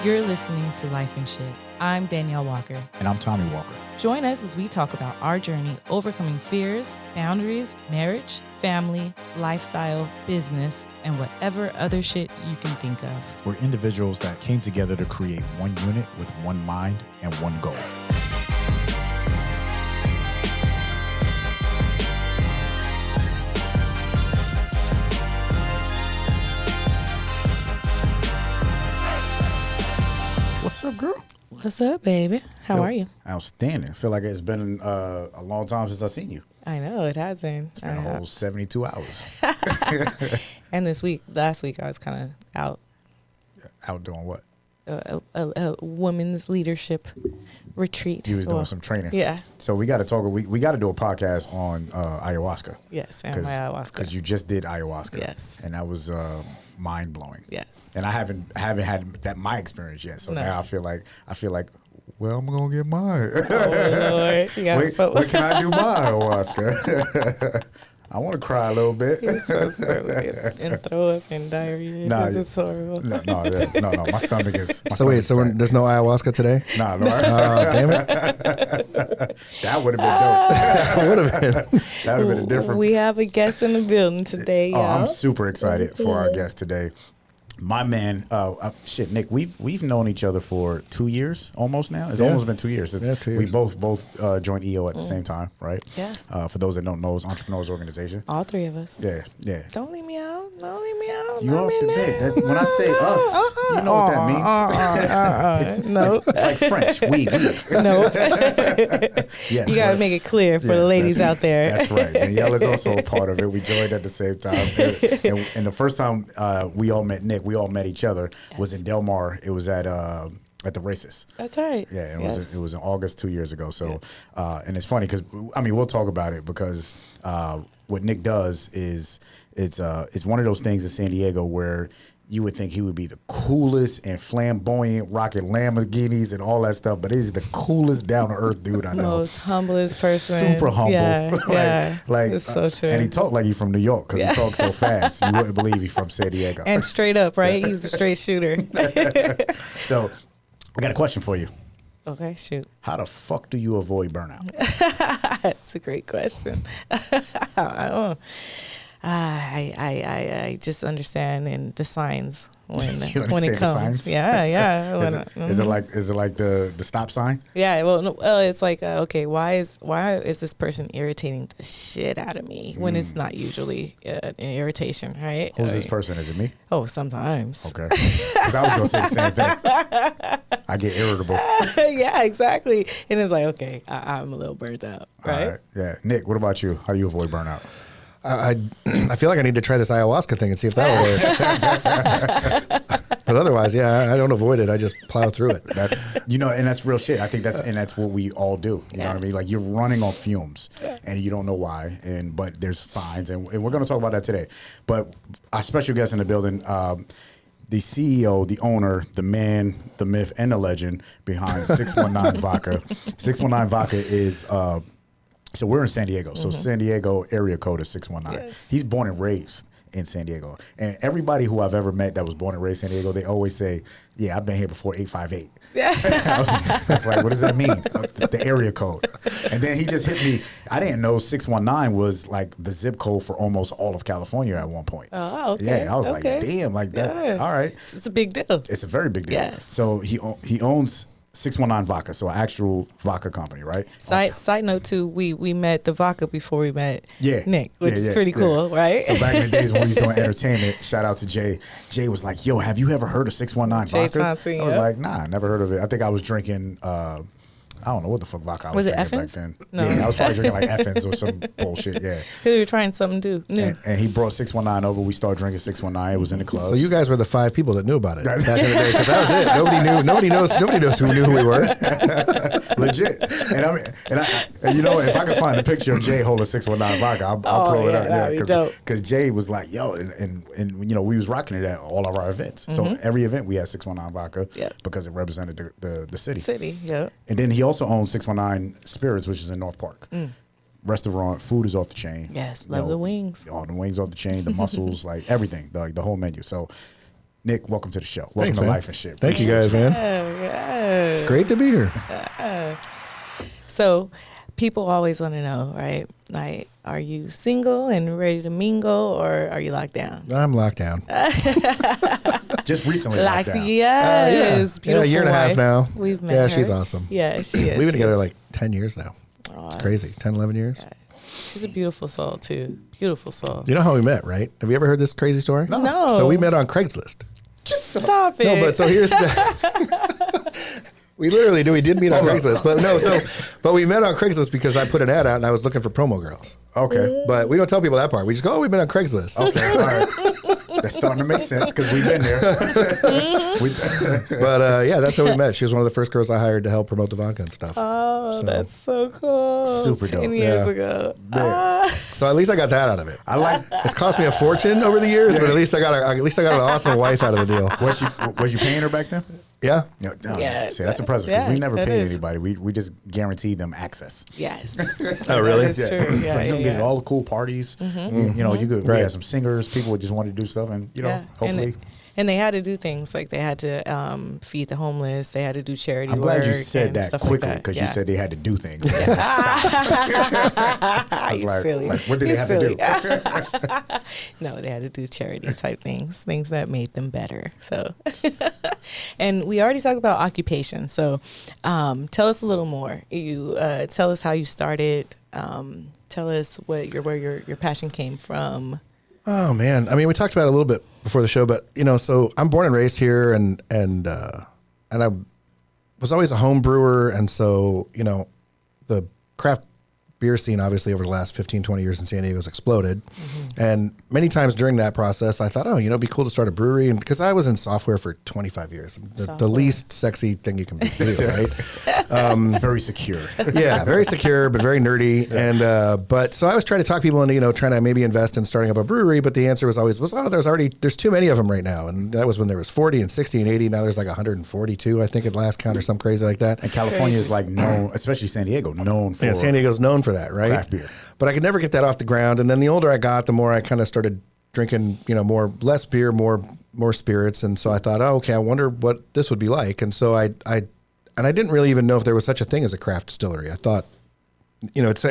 You're listening to Lyfe and Shyt. I'm Daneyel Walker. And I'm Tommy Walker. Join us as we talk about our journey overcoming fears, boundaries, marriage, family, lifestyle, business, and whatever other shit you can think of. We're individuals that came together to create one unit with one mind and one goal. What's up, girl? What's up, baby? How are you? Outstanding. I feel like it's been a long time since I've seen you. I know, it has been. It's been a whole 72 hours. And last week, I was kind of out. Out doing what? A women's leadership retreat. You was doing some training. Yeah. So we got to talk. We got to do a podcast on ayahuasca. Yes, and my ayahuasca. Because you just did ayahuasca. Yes. And that was mind blowing. Yes. And I haven't had that my experience yet. So No. now I feel like, well, I'm gonna get mine. Oh, Lord. You gotta Wait, can I do my ayahuasca? I want to cry a little bit. You're so silly. And throw up and diarrhea. Nah, It's horrible. No. My stomach is. There's no ayahuasca today? Nah, no. Damn it. That would have been dope. Would have been. That would have been a different. We have a guest in the building today, y'all. I'm super excited for our guest today. My man, Nick, we've known each other for 2 years almost now. It's almost been 2 years. 2 years. We both joined EO at the same time, right? Yeah. For those that don't know, it's Entrepreneurs Organization. All three of us. Yeah. Don't leave me out. Don't leave me out. You up to date. When I say us, you know what that means. It's like French. We. No. Yes, You got to right. make it clear for the ladies out there. That's right. Danielle is also a part of it. We joined at the same time. And the first time we all met Nick, we all met each other, was in Del Mar. It was at the races. That's right. Yeah, it was in August 2 years ago. So, and it's funny because we'll talk about it because what Nick does is it's one of those things in San Diego where you would think he would be the coolest and flamboyant, rocking Lamborghinis and all that stuff, but he's the coolest, down to earth dude I know. Most humblest person. Super humble. Yeah, like it's so true. And he talked like he's from New York because he talks so fast. You wouldn't believe he's from San Diego. And straight up, right? He's a straight shooter. So, I got a question for you. Okay, shoot. How the fuck do you avoid burnout? That's a great question. I just understand and the signs when it comes. Signs? Yeah. Is it like the stop sign? Yeah, well, it's like okay, why is this person irritating the shit out of me when it's not usually an irritation, right? Who's this person? Is it me? Oh, sometimes. Okay, because I was gonna say the same thing. I get irritable. Yeah, exactly. And it's like, okay, I'm a little burnt out, right? All right. Yeah, Nick, what about you? How do you avoid burnout? I feel like I need to try this ayahuasca thing and see if that will work. But otherwise, I don't avoid it. I just plow through it. That's and that's real shit. I think that's what we all do. You know what I mean? Like you're running on fumes and you don't know why. But there's signs, and we're gonna talk about that today. But our special guest in the building, the CEO, the owner, the man, the myth, and the legend behind 619 Vodka. 619 Vodka is. So we're in San Diego. So San Diego area code is 619. Yes. He's born and raised in San Diego. And everybody who I've ever met that was born and raised in San Diego, they always say, yeah, I've been here before 858. Yeah. I was like, what does that mean? The area code. And then he just hit me. I didn't know 619 was like the zip code for almost all of California at one point. Oh, okay. Yeah, I was like, damn, like that. Yeah. All right. It's a big deal. It's a very big deal. Yes. So he owns 619 Vodka, so an actual vodka company, right? Side note too, we met the vodka before we met Nick, which is pretty cool, right? So back in the days when we was doing entertainment, shout out to Jay. Jay was like, yo, have you ever heard of 619 Jay Vodka? Johnson, I was like, nah, never heard of it. I think I was drinking I don't know what the fuck vodka I was drinking back then. No. Yeah, I was probably drinking like Effins or some bullshit, yeah. Because we were trying something new. And he brought 619 over. We started drinking 619. It was in the club. So you guys were the 5 people that knew about it back in the day, because that was it. Nobody knows who knew who we were. Legit. And you know, if I can find a picture of Jay holding 619 vodka, I'll pull it up. Yeah, because Jay was like, yo, and you know, we was rocking it at all of our events. So every event we had 619 vodka because it represented the city. Yeah. And then he also owns 619 Spirits, which is in North Park. Restaurant, food is off the chain. Yes, love the wings. All the wings off the chain, the mussels, like everything, like the whole menu. So Nick, welcome to the show. Welcome Thanks, to man. Life and Shit. Thank you guys, man. Yes. It's great to be here. So people always want to know, right? Like, are you single and ready to mingle, or are you locked down? I'm locked down. Just recently Locked, locked down. yes. Yeah, Beautiful a year and a half wife. now. We've met Yeah, her. she's awesome. Yeah, she is. We've been She together is. like 10 years now. Oh, It's crazy. 10, 11 years. She's a beautiful soul, too. Beautiful soul. You know how we met, right? Have you ever heard this crazy story? No. So we met on Craigslist. Stop it. No, but so here's the... We literally do. We did meet on Craigslist, but no. But we met on Craigslist because I put an ad out and I was looking for promo girls. Okay. But we don't tell people that part. We just go, oh, we've been on Craigslist. Okay. All right. That's starting to make sense because we've been there. But yeah, that's how we met. She was one of the first girls I hired to help promote the vodka and stuff. Oh, that's so cool. Super dope. 10 years Yeah. ago. So at least I got that out of it. I like. It's cost me a fortune over the years, but at least I got an awesome wife out of the deal. Was you paying her back then? Yeah. No, Yeah. shit, that's impressive because Yeah, we never that paid is. anybody. We just guaranteed them access. Yes. Oh, really? That is true. It's Yeah, like you can get yeah. all the cool parties. You know, you could. We Right. had some singers. People would just want to do stuff, and you know, Yeah. hopefully. And they had to do things like they had to feed the homeless. They had to do charity I'm work. glad you said and that stuff quickly like that. because Yeah. you said they had to do things. I was like, what did they have to do? No, they had to do charity type things that made them better. So, and we already talked about occupation. So, tell us a little more. You tell us how you started. Tell us where your passion came from. Oh man, I mean, we talked about it a little bit before the show, but you know, so I'm born and raised here, and I was always a home brewer, and so you know, the craft beer scene obviously over the last 15, 20 years in San Diego has exploded, and many times during that process, I thought, oh, you know, it'd be cool to start a brewery, and because I was in software for 25 years, the least sexy thing you can do, right? Very secure. Yeah, very secure, but very nerdy. And but so I was trying to talk people into, you know, trying to maybe invest in starting up a brewery, but the answer was always, there's too many of them right now. And that was when there was 40 and 60 and 80. Now there's like 142, I think, at last count or something crazy like that. And California is like known, especially San Diego, known for. Yeah, San Diego's known for that, right? Craft beer. But I could never get that off the ground. And then the older I got, the more I kind of started drinking, you know, less beer, more spirits. And so I thought, oh, okay, I wonder what this would be like. And so I didn't really even know if there was such a thing as a craft distillery. I thought, you know, it's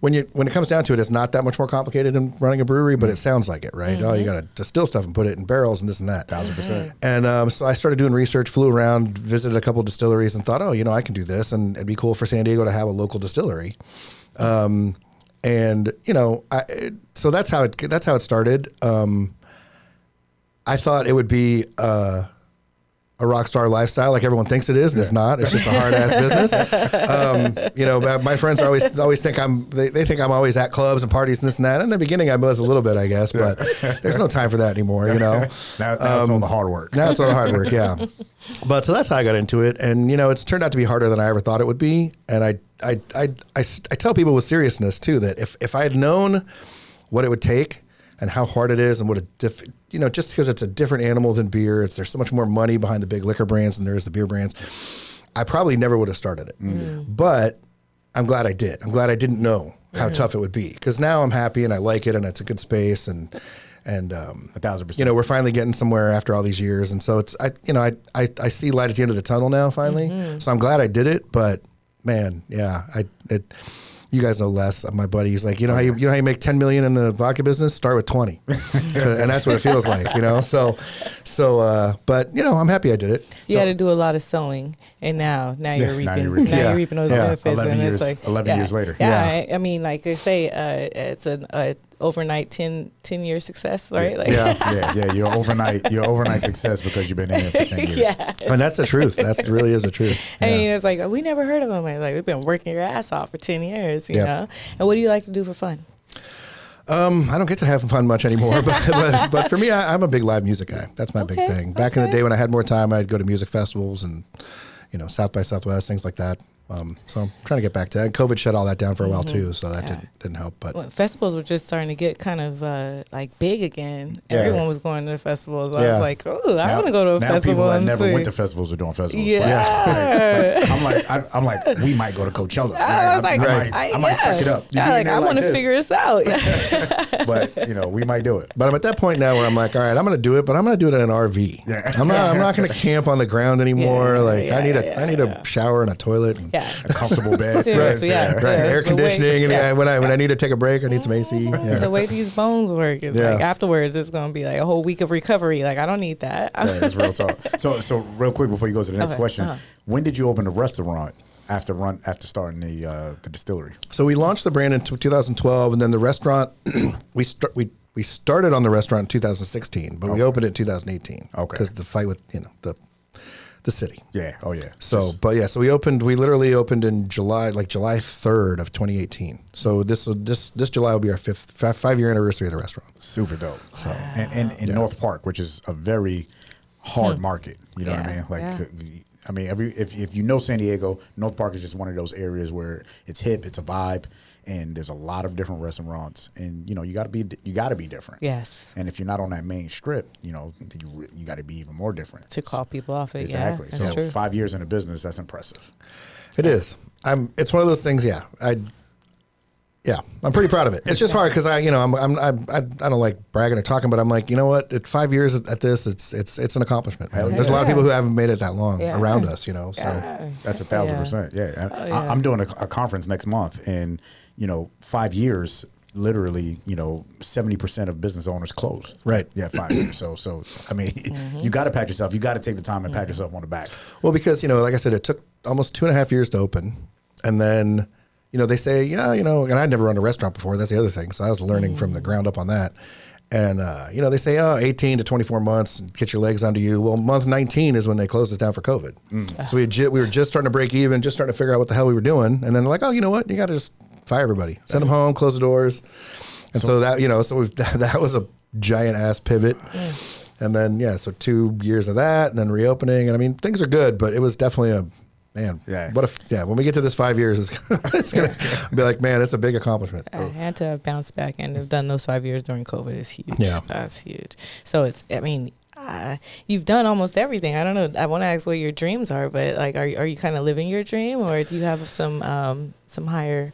when it comes down to it, it's not that much more complicated than running a brewery, but it sounds like it, right? Oh, you got to distill stuff and put it in barrels and this and that. 1000%. And so I started doing research, flew around, visited a couple distilleries, and thought, oh, you know, I can do this, and it'd be cool for San Diego to have a local distillery. And you know, so that's how it started. I thought it would be a rock star lifestyle like everyone thinks it is, and it's not. It's just a hard ass business. You know, my friends are always think they think I'm always at clubs and parties and this and that. In the beginning, I was a little bit, I guess, but there's no time for that anymore. You know, now it's all the hard work. now it's all the hard work. Yeah, but so that's how I got into it, and you know, it's turned out to be harder than I ever thought it would be. And I tell people with seriousness too that if I had known what it would take and how hard it is, and what you know, just because it's a different animal than beer, there's so much more money behind the big liquor brands than there is the beer brands. I probably never would have started it, but I'm glad I did. I'm glad I didn't know how tough it would be, because now I'm happy and I like it and it's a good space, and 1000%. you know, we're finally getting somewhere after all these years, and so I see light at the end of the tunnel now finally. So I'm glad I did it, but man, yeah, you guys know Les, my buddy. He's like, you know how you make 10 million in the vodka business? Start with 20, and that's what it feels like, you know. So, but you know, I'm happy I did it. You had to do a lot of sewing, and now you're reaping. You're reaping those benefits. 11 and years, it's like 11 years later. Yeah, I mean, like they say, it's an overnight 10-year success, right? Like, Yeah. You're overnight success because you've been in it for 10 years. Yeah. And that's the truth. That really is the truth. I Yeah. mean, it's like, we never heard of them. Like, we've been working your ass off for 10 years, you Yep. know? And what do you like to do for fun? I don't get to have fun much anymore, but for me, I'm a big live music guy. That's my big thing. Back in the day when I had more time, I'd go to music festivals and, you know, South by Southwest, things like that. So I'm trying to get back to that. COVID shut all that down for a while too, so that didn't help. But well, festivals were just starting to get kind of like big again. Yeah. Everyone was going to festivals. I Yeah. was like, oh, I want to go to a now festival. people that and never see. went to festivals are doing festivals. Yeah. I'm like, we might go to Coachella. I was like, I might suck it up. You Yeah, be in like, there I want to this. figure this out. But we might do it. I'm at that point now where I'm like, all right, I'm going to do it, but I'm going to do it in an RV. Yeah. I'm not going to camp on the ground anymore. I need yeah. a shower and a toilet and Yeah. A comfortable bed. Seriously, yeah. right, Yeah, air it's the way- conditioning, and yeah. when I need to take a break, I need some AC. Yeah. The way these bones work is Yeah. like afterwards it's gonna be like a whole week of recovery. Like I don't need that. Yeah, that's real talk. So real quick before you go to the next Okay, question, when did you open a restaurant after starting the distillery? So we launched the brand in 2012, and then the restaurant we started on the restaurant in 2016, but we opened it in 2018. Okay. Because the fight with the city. Yeah. Oh yeah. So, so we literally opened in July 3rd of 2018. So this July will be our 5-year anniversary of the restaurant. Super dope. So and in North Park, which is a very hard market. You know what I mean? Like, I mean, if you know San Diego, North Park is just one of those areas where it's hip, it's a vibe, and there's a lot of different restaurants, and you got to be different. Yes. And if you're not on that main strip, you got to be even more different. To call people off it. Exactly. Yeah, that's So true. 5 years in a business, that's impressive. It is. It's one of those things. Yeah. I'm pretty proud of it. It's just hard because I don't like bragging or talking, but I'm like, you know what? At 5 years at this, it's an accomplishment. Man. There's a lot of people who haven't made it that long around us, So That's 1,000%. Yeah. I'm doing a conference next month, and 5 years, literally, 70% of business owners close. Right. Yeah, 5 years. So I mean, you got to pat yourself. You got to take the time and pat yourself on the back. Well, because like I said, it took almost 2.5 years to open, and then they say, and I'd never run a restaurant before. That's the other thing. So I was learning from the ground up on that. And, they say, 18 to 24 months, get your legs under you. Well, month 19 is when they closed us down for COVID. So we were just starting to break even, just starting to figure out what the hell we were doing. And then they're like, oh, you know what? You got to just fire everybody. Send them home, close the doors. And so that, that was a giant ass pivot. And then, so 2 years of that and then reopening. And I mean, things are good, but it was definitely man, when we get to this 5 years, it's going to be like, man, it's a big accomplishment. I had to bounce back and have done those 5 years during COVID is huge. Yeah. That's huge. So you've done almost everything. I don't know. I want to ask what your dreams are, but like, are you kind of living your dream, or do you have some higher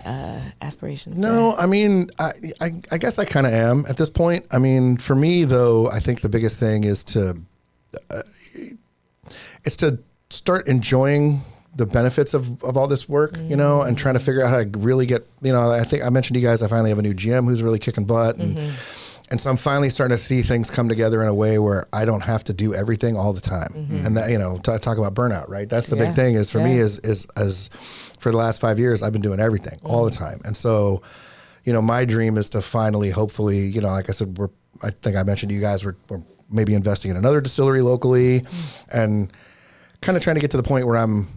aspirations? No, I mean, I guess I kind of am at this point. I mean, for me though, I think the biggest thing is to start enjoying the benefits of all this work, and trying to figure out how to really get, I think I mentioned to you guys, I finally have a new GM who's really kicking butt. And so I'm finally starting to see things come together in a way where I don't have to do everything all the time. And that, talk about burnout, right? That's the big thing is for me is for the last 5 years, I've been doing everything all the time. And so, my dream is to finally, hopefully, like I said, I think I mentioned to you guys, we're maybe investing in another distillery locally and kind of trying to get to the point where I'm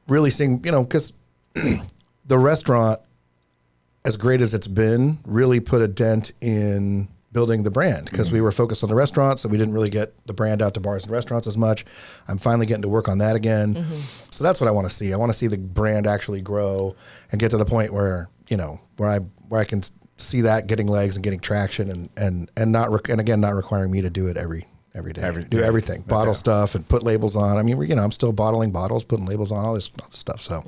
really seeing, because the restaurant, as great as it's been, really put a dent in building the brand because we were focused on the restaurant, so we didn't really get the brand out to bars and restaurants as much. I'm finally getting to work on that again. So that's what I want to see. I want to see the brand actually grow and get to the point where, where I can see that getting legs and getting traction and again, not requiring me to do it every day. Do everything. Bottle stuff and put labels on. I mean, I'm still bottling bottles, putting labels on, all this stuff. So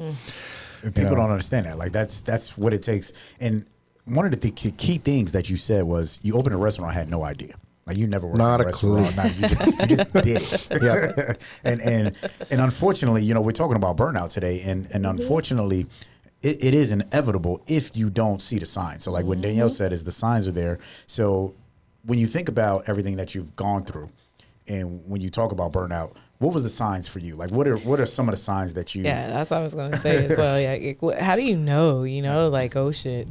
And people don't understand that. Like that's what it takes. And one of the key things that you said was you opened a restaurant, had no idea. Like you never worked Not in a restaurant. You just did it. Yeah. and unfortunately, we're talking about burnout today, and unfortunately, it is inevitable if you don't see the signs. So like what Danielle said is the signs are there. So when you think about everything that you've gone through, and when you talk about burnout, what was the signs for you? Like, what are some of the signs that you? Yeah, that's what I was going to say as well. Yeah, how do you know? Like, oh shit,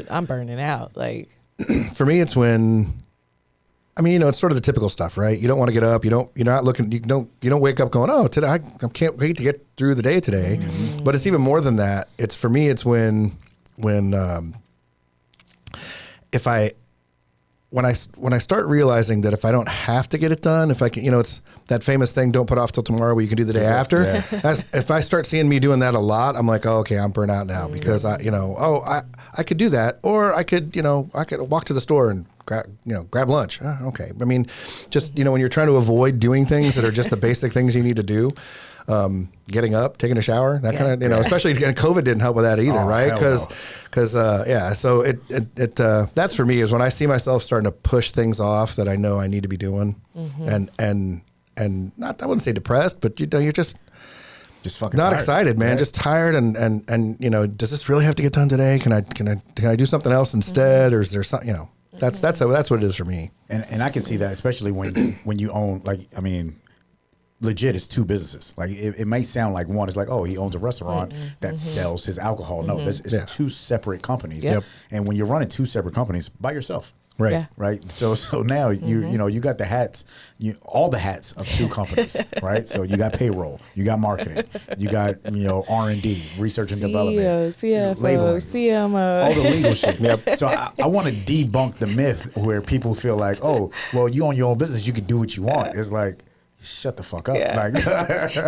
I'm burning out. Like, for me, it's when, it's sort of the typical stuff, right? You don't want to get up. You're not looking. You don't wake up going, oh, today I can't wait to get through the day today. But it's even more than that. It's for me. It's when if when I start realizing that if I don't have to get it done, if I can, it's that famous thing, don't put off till tomorrow where you can do the day after. Yeah. If I start seeing me doing that a lot, I'm like, oh, okay, I'm burnt out now because I could do that, or I could walk to the store and grab lunch. Okay. I mean, just, when you're trying to avoid doing things that are just the basic things you need to do, getting up, taking a shower, that kind of, especially, and COVID didn't help with that either, right? Because, so it that's for me is when I see myself starting to push things off that I know I need to be doing, and not, I wouldn't say depressed, but you're just fucking not tired. Excited, man. Yeah. Just tired, and does this really have to get done today? Can I do something else instead, or is there something? That's what it is for me. And I can see that, especially when you own, like, I mean, legit, it's two businesses. Like it may sound like one is like, oh, he owns a restaurant that sells his alcohol. No, it's two separate companies. Yep. And when you're running two separate companies by yourself. Right. Yeah. Right. So now you got the hats, all the hats of two companies, right? So you got payroll, you got marketing, you got R&D, research and development, CFO, labeling, CMO, all the legal shit. Yep. So I want to debunk the myth where people feel like, oh, well, you own your own business, you can do what you want. It's like, shut the fuck up. Yeah. Like,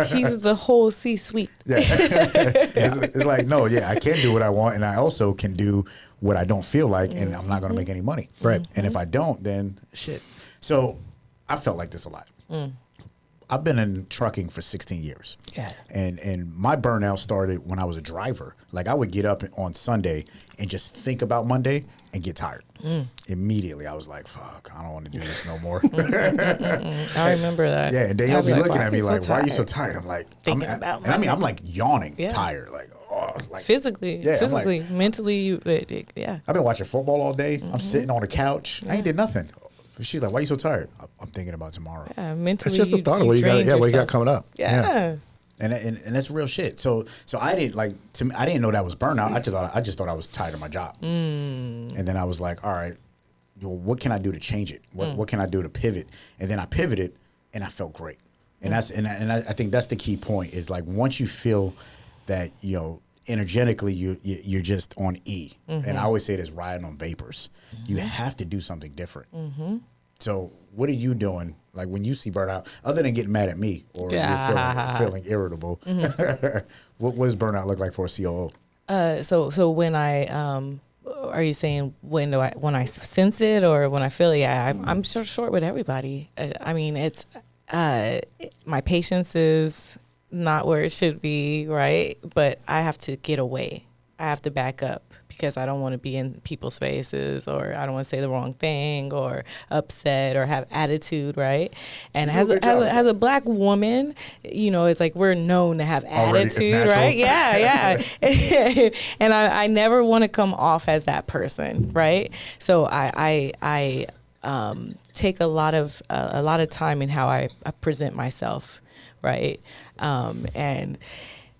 he's the whole C-suite. Yeah. It's like, no, I can do what I want, and I also can do what I don't feel like, and I'm not going to make any money. Right. And if I don't, then shit. So I felt like this a lot. I've been in trucking for 16 years. Yeah. And my burnout started when I was a driver. Like, I would get up on Sunday and just think about Monday and get tired. Immediately, I was like, fuck, I don't want to do this no more. I remember that. Yeah, and they'll be looking at me like, why are you so tired? I'm like, I'm like yawning, tired. Like, like physically, like, mentally, I've been watching football all day. I'm sitting on the couch. I ain't did nothing. She's like, why are you so tired? I'm thinking about tomorrow. Yeah, mentally. It's just the thought of what you got. Yeah, what you got coming up. Yeah. And that's real shit. So I didn't I didn't know that was burnout. I just thought I was tired of my job. And then I was like, all right, what can I do to change it? What can I do to pivot? And then I pivoted, and I felt great. And I think that's the key point is, like, once you feel that energetically you're just on E. And I always say this, riding on vapors. You have to do something different. So what are you doing, like, when you see burnout, other than getting mad at me or you're feeling irritable? What does burnout look like for a COO? So when I are you saying when I sense it or when I feel it? Yeah, I'm short with everybody. I mean, it's my patience is not where it should be, right? But I have to get away. I have to back up because I don't want to be in people's faces, or I don't want to say the wrong thing, or upset, or have attitude, right? And as a Black woman, it's like we're known to have attitude, right? Yeah. And I never want to come off as that person, right? So I take a lot of time in how I present myself, right? And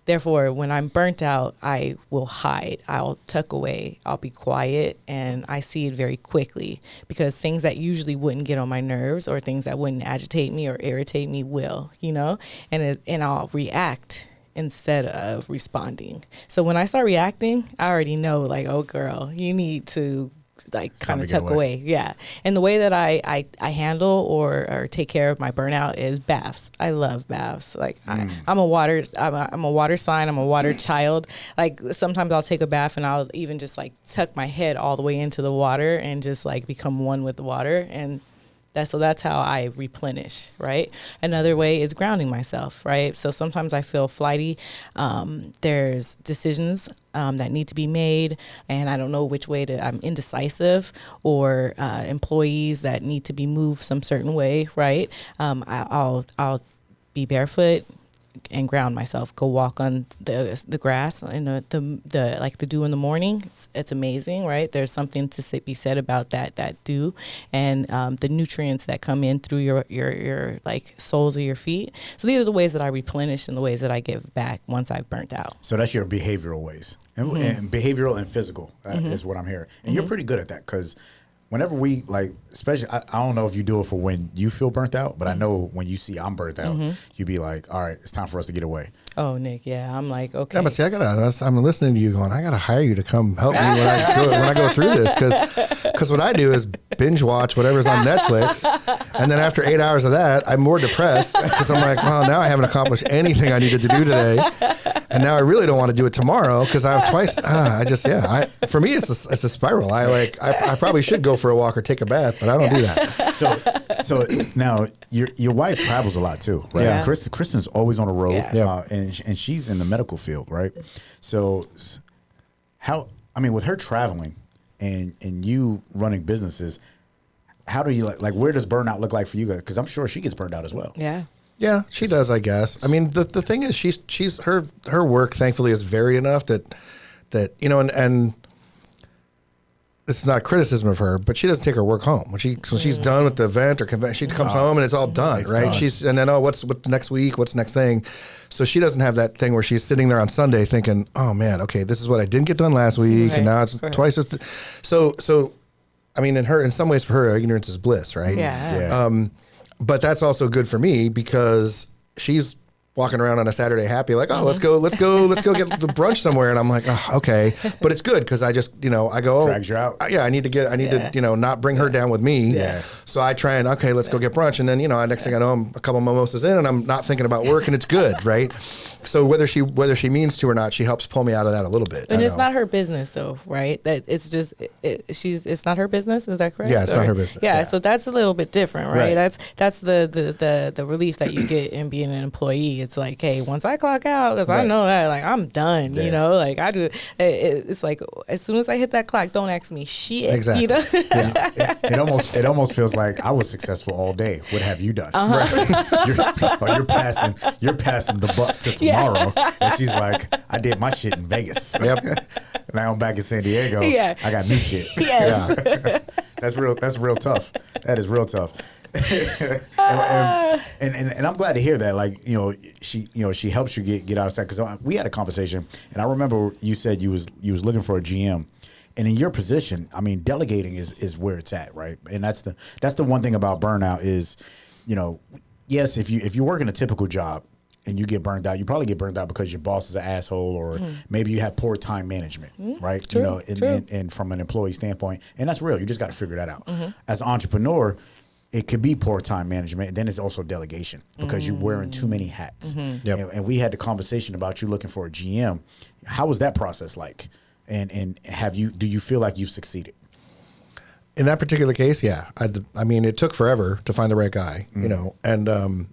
therefore, when I'm burnt out, I will hide. I'll tuck away. I'll be quiet, and I see it very quickly because things that usually wouldn't get on my nerves or things that wouldn't agitate me or irritate me will, and I'll react instead of responding. So when I start reacting, I already know, like, oh, girl, you need to kind of tuck away. Yeah. And the way that I handle or take care of my burnout is baths. I love baths. Like I'm a water sign. I'm a water child. Like sometimes I'll take a bath and I'll even just like tuck my head all the way into the water and just like become one with the water. And that's how I replenish, right? Another way is grounding myself, right? So sometimes I feel flighty. There's decisions that need to be made, and I don't know which way I'm indecisive, or employees that need to be moved some certain way, right? I'll be barefoot and ground myself. Go walk on the grass and the like the dew in the morning. It's amazing, right? There's something to be said about that dew and the nutrients that come in through your like soles of your feet. So these are the ways that I replenish and the ways that I give back once I've burnt out. So that's your behavioral ways, and behavioral and physical is what I'm hearing. And you're pretty good at that because whenever we like, especially, I don't know if you do it for when you feel burnt out, but I know when you see I'm burnt out, you be like, all right, it's time for us to get away. Oh, Nick, yeah, I'm like, okay. Yeah, but see, I'm listening to you going, I gotta hire you to come help me when I go through this, because what I do is binge watch whatever's on Netflix, and then after 8 hours of that, I'm more depressed because I'm like, well, now I haven't accomplished anything I needed to do today, and now I really don't want to do it tomorrow because I have twice. For me, it's a spiral. I probably should go for a walk or take a bath, but I don't do that. So now your wife travels a lot too, right? Yeah. Kristen's always on the road, Yeah. and she's in the medical field, right? So with her traveling and you running businesses, how do you like where does burnout look like for you guys? Because I'm sure she gets burned out as well. Yeah. Yeah, she does, I guess. I mean, the thing is, she's her work thankfully is varied enough that and this is not a criticism of her, but she doesn't take her work home. When she's done with the event or convention, she comes home and it's all done, right? Done. And then what's next week? What's the next thing? So she doesn't have that thing where she's sitting there on Sunday thinking, oh man, okay, this is what I didn't get done last week, and now it's twice as. So, I mean, in some ways, for her, ignorance is bliss, right? Yeah. But that's also good for me because she's walking around on a Saturday happy, like, oh, let's go get the brunch somewhere. And I'm like, oh, okay. But it's good because I just, I go, oh, Drags you out. I need to, not bring her down with me. Yeah. So I try and, okay, let's go get brunch. And then, next thing I know, I'm a couple mimosas in and I'm not thinking about work and it's good. Right. So whether she means to or not, she helps pull me out of that a little bit. And it's not her business though, right? That it's just, it's not her business. Is that correct? Yeah, it's not her business. Yeah. So that's a little bit different, right? Right. That's the relief that you get in being an employee. It's like, hey, once I clock out, because I Right. know that, like, I'm done, Yeah. like I do. It's like, as soon as I hit that clock, don't ask me shit. Exactly. Yeah. It almost feels like I was successful all day. What have you done? Right. You're passing the buck to tomorrow. And she's like, I did my shit in Vegas. Yep. Now I'm back in San Diego. Yeah. I got new shit. Yes. Yeah. That's real tough. That is real tough. and I'm glad to hear that. Like, she helps you get out of that, because we had a conversation, and I remember you said you was looking for a GM, and in your position, I mean, delegating is where it's at, right? And that's the one thing about burnout is, yes, if you work in a typical job and you get burned out, you probably get burned out because your boss is an asshole, or maybe you have poor time management, right? True, and from an employee standpoint, and that's real. You just got to figure that out. As an entrepreneur, it could be poor time management, and then it's also delegation because you're wearing too many hats. Yep. And we had the conversation about you looking for a GM. How was that process like? And do you feel like you've succeeded? In that particular case, yeah. I mean, it took forever to find the right guy, and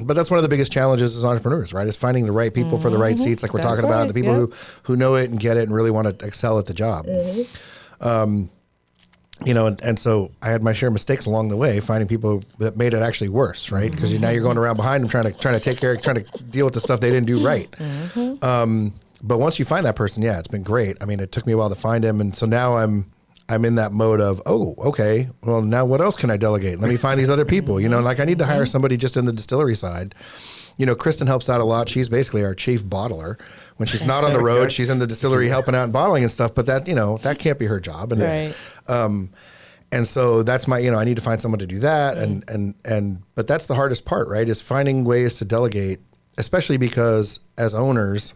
but that's one of the biggest challenges as entrepreneurs, right? Is finding the right people for the right seats, like we're That's talking about, right, the people yep. who know it and get it and really want to excel at the job. And so I had my share of mistakes along the way, finding people that made it actually worse, right? Because now you're going around behind them trying to take care, trying to deal with the stuff they didn't do right. But once you find that person, yeah, it's been great. I mean, it took me a while to find him, and so now I'm in that mode of, oh, okay, well, now what else can I delegate? Let me find these other people. Like I need to hire somebody just in the distillery side. Kristen helps out a lot. She's basically our chief bottler. When she's not on the road, she's in the distillery helping out and bottling and stuff. But that, that can't be her job. And Right. and so that's my, I need to find someone to do that. But that's the hardest part, right? Is finding ways to delegate, especially because as owners,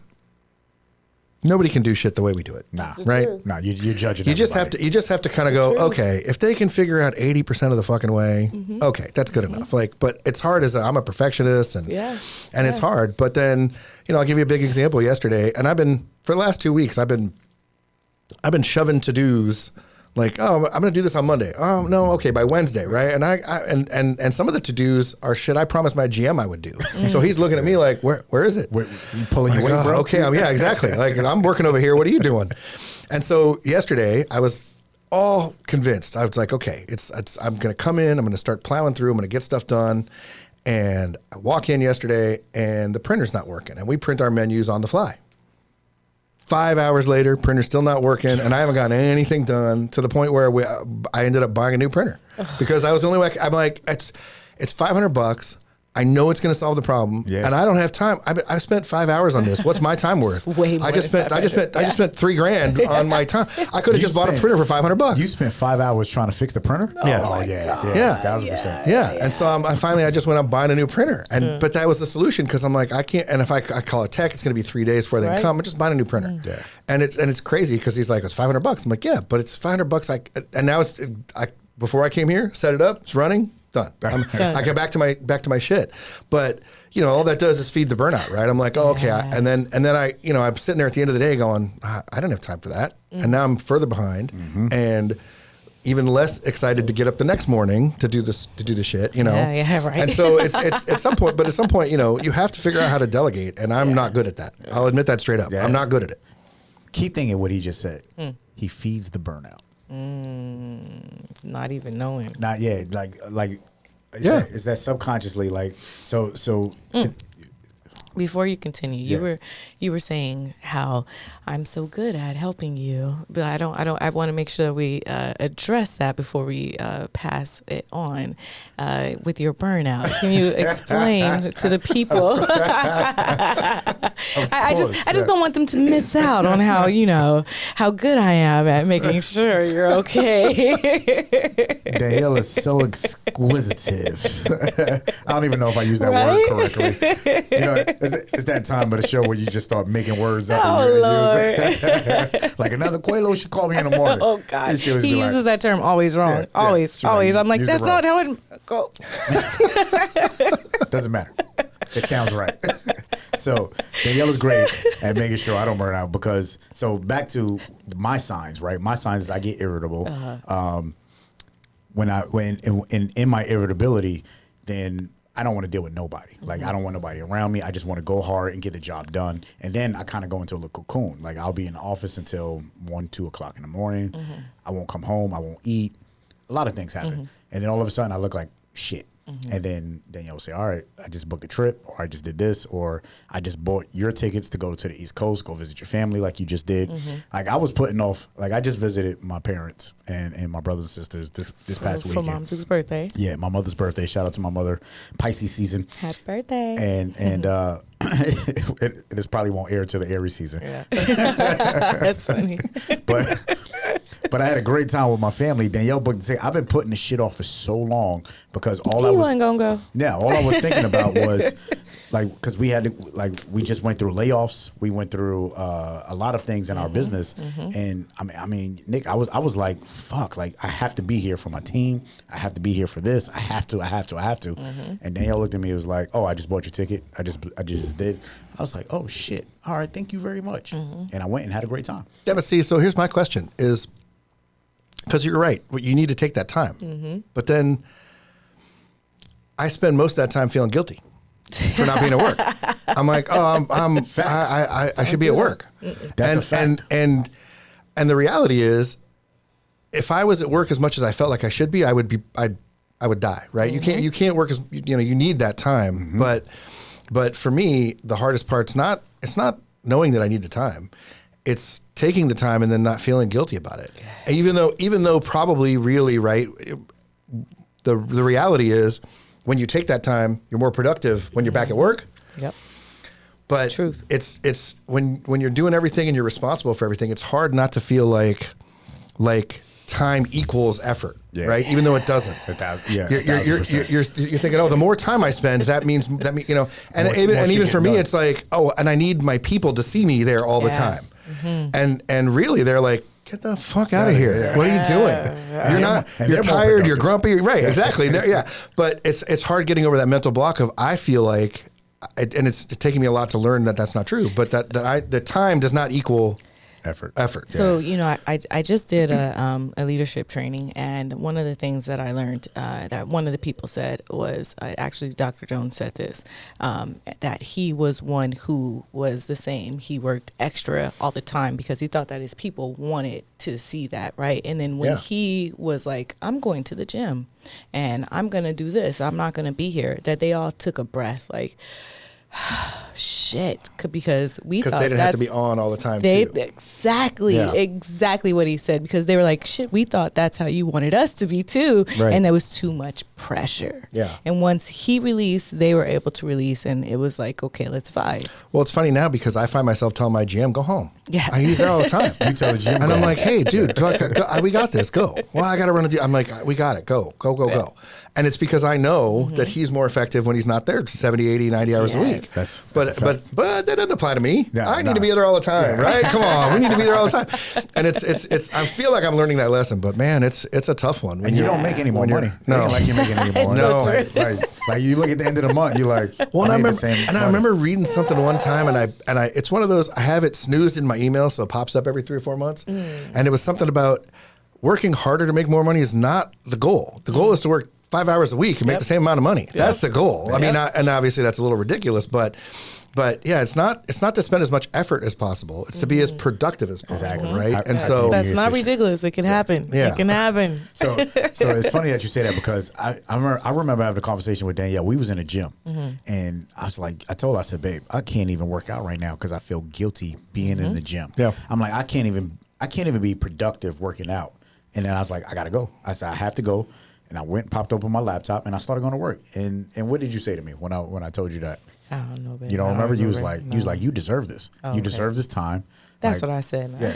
nobody can do shit the way we do it. Nah. Right? Nah, you're judging. You just have to kind of go, okay, if they can figure out 80% of the fucking way, okay, that's good enough. But it's hard I'm a perfectionist and it's hard. But then, I'll give you a big example yesterday. And for the last 2 weeks, I've been shoving to-dos. Like, oh, I'm going to do this on Monday. Oh, no, okay, by Wednesday, right? And and some of the to-dos are shit I promised my GM I would do. So he's looking at me like, where is it? You pulling your weight, bro? Okay, yeah, exactly. Like, I'm working over here. What are you doing? And so yesterday, I was all convinced. I was like, okay, I'm going to come in. I'm going to start plowing through. I'm going to get stuff done. And I walk in yesterday, and the printer's not working. And we print our menus on the fly. 5 hours later, printer's still not working, and I haven't gotten anything done, to the point where I ended up buying a new printer because I was the only way. I'm like, it's $500. I know it's going to solve the problem, and I don't have time. I spent 5 hours on this. What's my time worth? Way more I just spent $3,000 on my time. I could have just bought a printer for $500. You spent 5 hours trying to fix the printer? Yes. Oh yeah, 1,000%. Yeah. And so I finally just went out buying a new printer, and but that was the solution because I'm like I can't. And if I call a tech, it's going to be 3 days before they can come. I'm just buying a new printer. Yeah. And it's crazy because he's like, it's $500. I'm like, yeah, but it's $500. And now before I came here, set it up, it's running. Done. I get back to my shit. But all that does is feed the burnout, right? I'm like, oh, okay. And then I'm sitting there at the end of the day going, I don't have time for that. And now I'm further behind and even less excited to get up the next morning to do the shit, Yeah, right. And so it's at some point, you have to figure out how to delegate. And I'm not good at that. I'll admit that straight up. Yeah. I'm not good at it. Key thing in what he just said, he feeds the burnout. Not even knowing. Not yet. Is that subconsciously so? Before you continue, you were saying how I'm so good at helping you, but I want to make sure we address that before we pass it on with your burnout. Can you explain to the people? I just don't want them to miss out on how how good I am at making sure you're okay. Daneyel is so exquisitive. I don't even know if I use that word correctly. It's that time of the show where you just start making words up. Lord. Like another Quelo should call me in the morning. Oh God, he uses that term always wrong. Always. I'm like, that's not how it goes. Doesn't matter. It sounds right. So Daneyel is great at making sure I don't burn out because. So back to my signs, right? My signs is I get irritable. When in my irritability, then I don't want to deal with nobody. Like I don't want nobody around me. I just want to go hard and get the job done. And then I kind of go into a little cocoon. Like I'll be in the office until 1-2 o'clock in the morning. I won't come home. I won't eat. A lot of things happen. And then all of a sudden I look like shit. And then Daneyel will say, all right, I just booked a trip, or I just did this, or I just bought your tickets to go to the East Coast, go visit your family like you just did. Like I was putting off, like I just visited my parents and my brothers and sisters this past weekend. For Mom Duke's birthday. Yeah, my mother's birthday. Shout out to my mother. Pisces season. Happy birthday. And it probably won't air till the Aries season. Yeah. That's funny. But I had a great time with my family. Daneyel booked the ticket. I've been putting this shit off for so long because all I was thinking about was because we just went through layoffs. We went through a lot of things in our business, and I mean, Nick, I was like, fuck, like I have to be here for my team. I have to be here for this. I have to. And Daneyel looked at me and was like, oh, I just bought your ticket. I just did. I was like, oh shit. All right, thank you very much. And I went and had a great time. Yeah, but see, so here's my question is, because you're right, you need to take that time. But then I spend most of that time feeling guilty for not being at work. I'm like, oh, I should be at work. That's a fact. And the reality is, if I was at work as much as I felt like I should be, I would die, right? You can't work as you need that time. But for me, the hardest part's it's not knowing that I need the time. It's taking the time and then not feeling guilty about it. And even though probably really, right, the reality is when you take that time, you're more productive when you're back at work. Yep. But Truth. It's when you're doing everything and you're responsible for everything, it's hard not to feel like time equals effort, right? Even though it doesn't. You're thinking, oh, the more time I spend, that means and even for me, it's like, oh, and I need my people to see me there all the time. And really, they're like, get the fuck out of here. Yeah. What are you doing? You're tired, you're grumpy. Right, exactly. But it's hard getting over that mental block of, I feel like, and it's taking me a lot to learn that that's not true, but the time does not equal effort. So, I just did a leadership training, and one of the things that I learned that one of the people said was, actually Dr. Jones said this, that he was one who was the same. He worked extra all the time because he thought that his people wanted to see that, right? And then when he was like, I'm going to the gym and I'm going to do this, I'm not going to be here, that they all took a breath like, Shit, because we thought they didn't have to be on all the time. Too. Exactly what he said, because they were like, shit, we thought that's how you wanted us to be too, Right. and there was too much pressure. Yeah. And once he released, they were able to release, and it was like, okay, let's vibe. Well, it's funny now because I find myself telling my GM, go home. Yeah. He's there all the time. You tell the GM, and I'm like, hey, dude, we got this. Go. Well, I got to run a deal. I'm like, we got it. Go. And it's because I know that he's more effective when he's not there 70, 80, 90 hours a week. But that doesn't apply to me. I need to be there all the time, right? Come on. We need to be there all the time. And it's I feel like I'm learning that lesson, but man, it's a tough one. And you don't make any more money. No. Like you're making any more money. No. Like you look at the end of the month, you're like, well, I remember reading something one time, and I it's one of those, I have it snoozed in my email, so it pops up every 3 or 4 months. And it was something about working harder to make more money is not the goal. The goal is to work 5 hours a week and make the same amount of money. That's the goal. I mean, and obviously that's a little ridiculous, but yeah, it's not to spend as much effort as possible. It's to be as productive as possible, right? And so that's not ridiculous. It can happen. Yeah. It can happen. So it's funny that you say that, because I remember having a conversation with Daneyel. We was in a gym, and I was like, I told her, I said, babe, I can't even work out right now because I feel guilty being in the gym. Yeah. I'm like, I can't even be productive working out. And then I was like, I gotta go. I said, I have to go. And I went, popped open my laptop, and I started going to work. And what did you say to me when I told you that? I don't know, baby. You don't remember? You was like, you deserve this. Oh, you deserve this time. That's like, what I said. Yeah.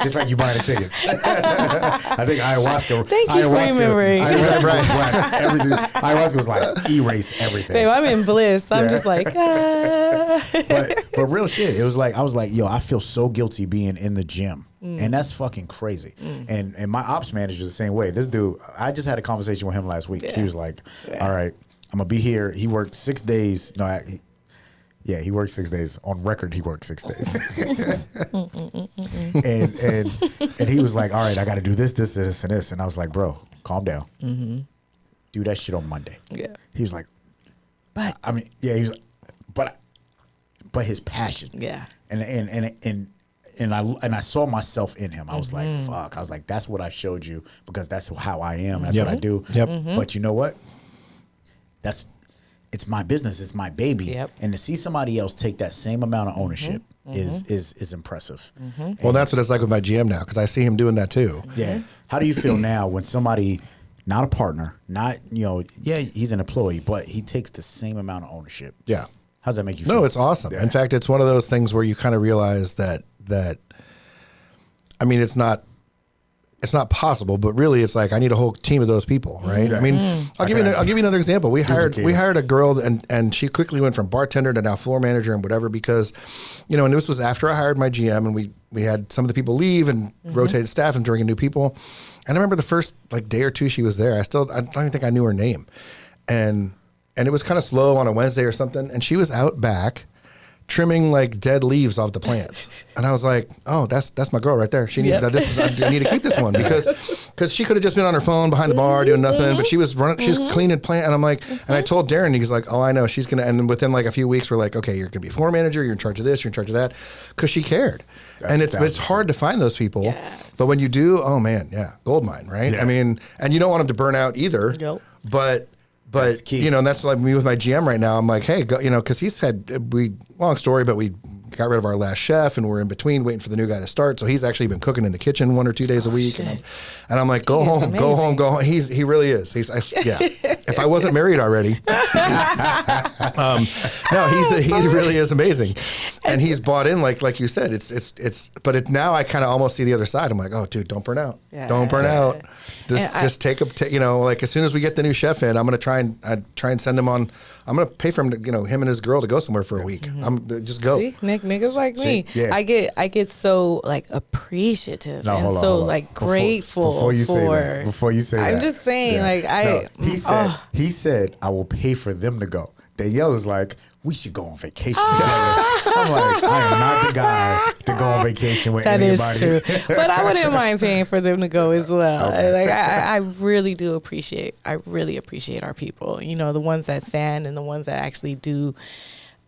just like you buying the tickets. I think ayahuasca. Thank you for remembering. Everything. Ayahuasca was like erase everything. Babe, I'm in bliss. I'm just like, but real shit. It was like, I was like, yo, I feel so guilty being in the gym. And that's fucking crazy. And my ops manager is the same way. This dude, I just had a conversation with him last week. He was like, all right, I'm going to be here. He worked 6 days. No, he worked 6 days. On record, he worked 6 days. and he was like, all right, I got to do this, and this. And I was like, bro, calm down. Do that shit on Monday. Yeah. He was like, but I mean, yeah, he was like, but his passion. Yeah. And I saw myself in him. I was like, fuck. I was like, that's what I showed you, because that's how I am. That's what I do. But you know what? It's my business. It's my baby. And to see somebody else take that same amount of ownership is impressive. Well, that's what it's like with my GM now, because I see him doing that too. Yeah. How do you feel now when somebody, not a partner, not, he's an employee, but he takes the same amount of ownership? Yeah. How does that make you feel? No, it's awesome. Yeah. In fact, it's one of those things where you kind of realize that I mean, it's not possible, but really it's like, I need a whole team of those people, right? I mean, I'll give you another example. We hired a girl, and she quickly went from bartender to now floor manager and whatever, because, and this was after I hired my GM, and we had some of the people leave and rotated staff and bringing new people. And I remember the first day or two she was there, I don't even think I knew her name. And it was kind of slow on a Wednesday or something, and she was out back trimming like dead leaves off the plants. And I was like, oh, that's my girl right there. I need to keep this one, because she could have just been on her phone behind the bar doing nothing, but she was cleaning plant. And I'm like, and I told Darren, he's like, oh, I know she's going to, and then within like a few weeks, we're like, okay, you're going to be a floor manager. You're in charge of this, you're in charge of that. Cause she cared. And it's hard to find those people, but when you do, oh man, gold mine, right? I mean, and you don't want them to burn out either, but and that's like me with my GM right now. I'm like, hey, go, because long story, but we got rid of our last chef, and we're in between waiting for the new guy to start. So he's actually been cooking in the kitchen 1 or 2 days a week. And I'm like, go home. He really is. If I wasn't married already, he really is amazing. And he's bought in, like you said, now I kind of almost see the other side. I'm like, oh dude, don't burn out. Don't burn out. Just take like as soon as we get the new chef in, I'm going to try and send him on. I'm going to pay for him to, him and his girl to go somewhere for a week. I'm just go. See, niggas like me. Yeah. I get so like appreciative and grateful before you say that. I'm just saying, he said, I will pay for them to go. Daneyel is like, we should go on vacation together. I'm like, I am not the guy to go on vacation with anybody. That is true. But I wouldn't mind paying for them to go as well. Okay. I really do appreciate our people. The ones that stand and the ones that actually do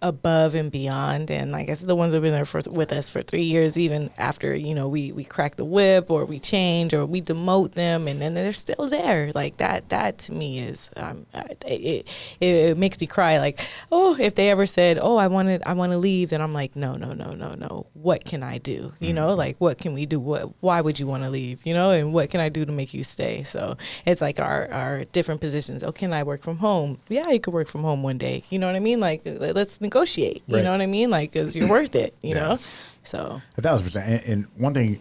above and beyond. And like I said, the ones that have been there with us for 3 years, even after, we crack the whip or we change or we demote them, and then they're still there. Like that to me is, it makes me cry. Like, oh, if they ever said, oh, I want to leave, then I'm like, no. What can I do? Like, what can we do? Why would you want to leave? And what can I do to make you stay? So it's like our different positions. Oh, can I work from home? Yeah, you could work from home one day. You know what I mean? Like, let's negotiate. You know what I mean? Like, because you're worth it. You know. So 1,000%. And one thing,